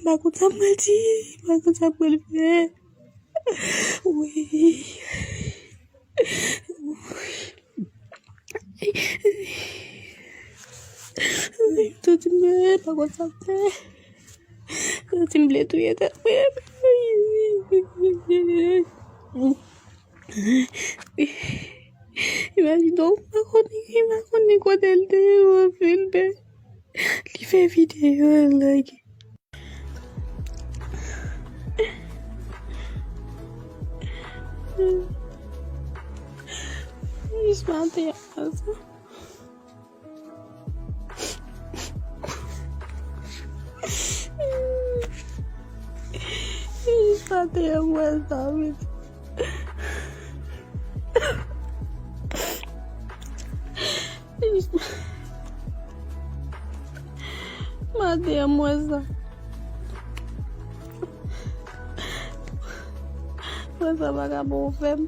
Bakut sama sih, bakut sama lebih. Oui. Itu cembe, bakut sampai. Cembe tu ya tak. Imagine donc, ma connaît quoi d'elle de film. Il fait vidéo, like. He's not there. He's not there. Well, David. Mate a moça. Moça vagabond femme.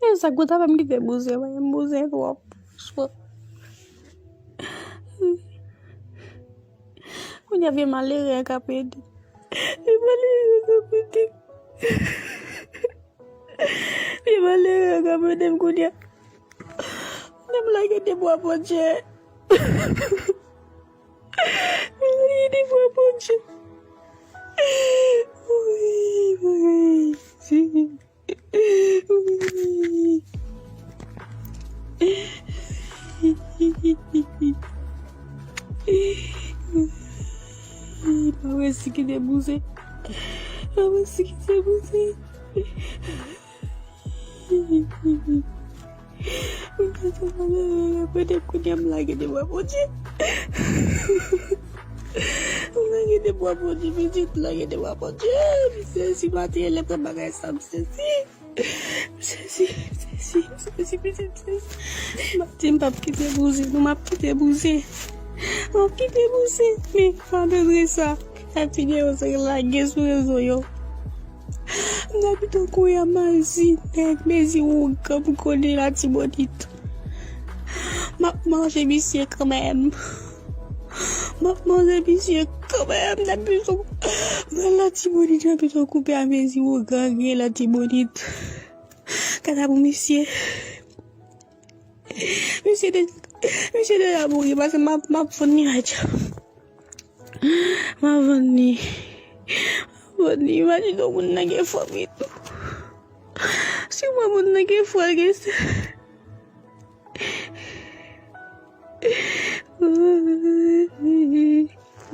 Essa gota vai me ver museu, vai museu do óculos. Quando eu vi malheira, capeta. Vi malheira, capeta, quando eu não like de boa ponte. De boa ponte. Ui, sim. Vamos se que debuse. Vamos se que debuse. Pode cuidar lagi de boa ponte. Lagi de boa ponte, visit lagi de boa ponte. Se mati ele para bagai sam se. Matin pap kita buzi, no map kita buzi. Map kita buzi. Me fanda resa. A video sa lagi sur rezo yo. Ngabito kuya mazi, nek mezi uka mkone la tibonito. Map manger monsieur quand même. Map manger monsieur quand même. N'abito la tibonito, n'abito couper à mezi uka la tibonito. Kata pour monsieur de la bouille parce que ma fourni aja ma fourni imagine donc on n'a que fois vite si moi on n'a que fois guess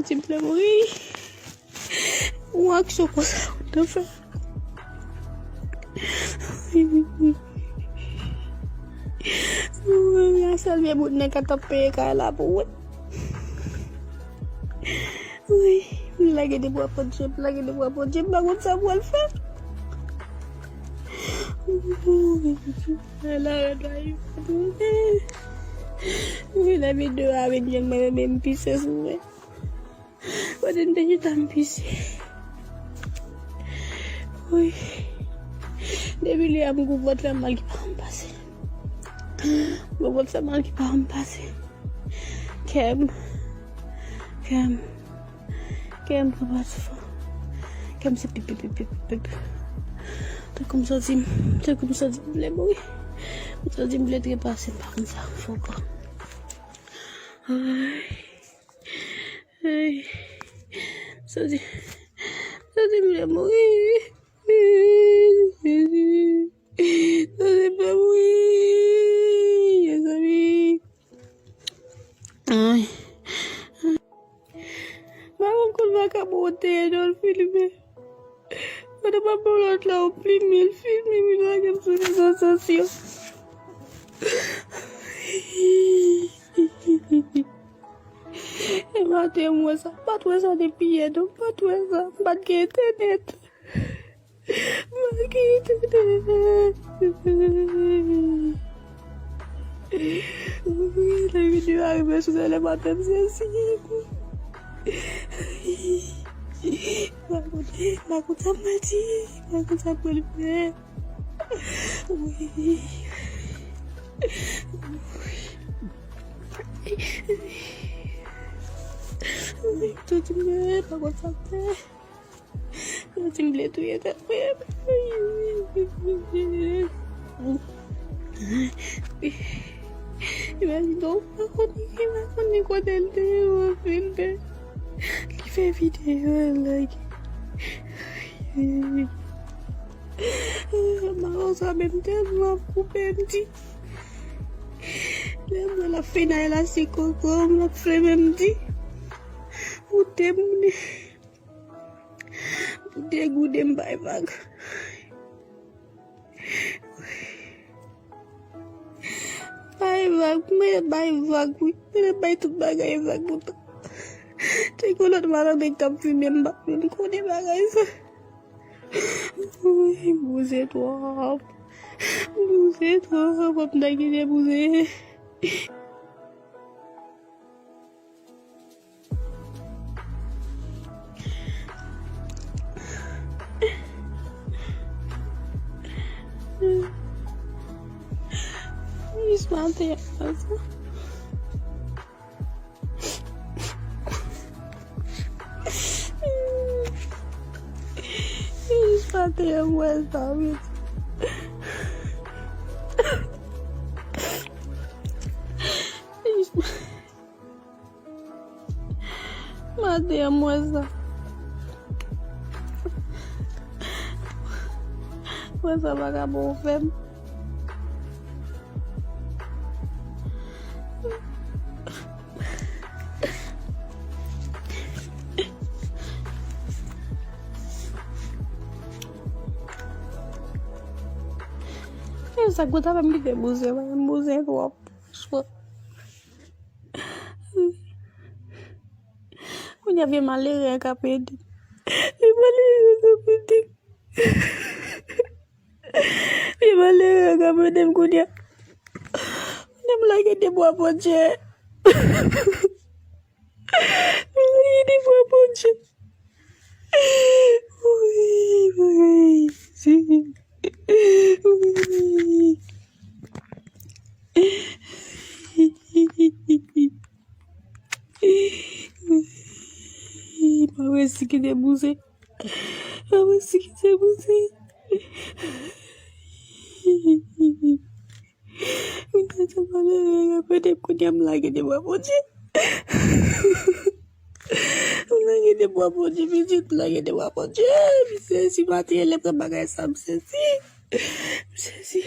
simplement oui ou action quoi ça on doit faire. Asal dia buat nak tepi kalau buat. Wih, lagi dia buat projek, bangun sabual fam. Alah, dah. Wih, dah video awin yang main pieces semua. Wadah dah hitam pieces. Wih. Dia bilang aku buat sama lagi paham pasir. Buat sama lagi paham pasir. Kem buat apa? Kem se pip. Tak comme ça les boy. Ça dit me les passer par ça faut pas. Hey. Ça dit me les boy. Ça c'est pas oui, les amis. Ai. Maman qu'on va capoter dans le film. Pada papa l'autre là au premier film, il m'a dit sur les réseaux sociaux. Et maintenant moi ça, pas toi ça des billets, donc pas toi ça, pas de internet. La vidéo arrive sur le matin, c'est ainsi. Aku tak mati. Aku tak boleh. Oui. Tu cuma aku sakit. Tu cuma tu ya tak apa. Imagine aku ni kau dente film pe. Qui fait vidéo like. Marrant ça même tellement pour petit. Là la fin elle a si comme la frère même dit. Ou temne. Degu dem bay bag. Bay bag oui. Me bay tout bagay bag. Te ko lot mara de kam fi même ba. Ko de bagay ça. Oui, bousez toi. Bousez toi, va me daguer bousez. Il se mentait à ça. Il se mentait à moi, ça, vite. Mentait à moi, ça. Moi, ça va qu'à bon faire. Essa gota vai me ver museu, vai museu do óculos. Quando eu vi maléria, capete. Vi maléria, capete, quando eu me larguei de boa ponte. De boa ponte. Ui, sim. Mas se que debuse, mas se que debuse, kita coba pada kunyam lagi di bawah puji, lagi di bawah puji, bijit lagi di bawah puji, bisa si mati elep sebagai samsesi, bisa si.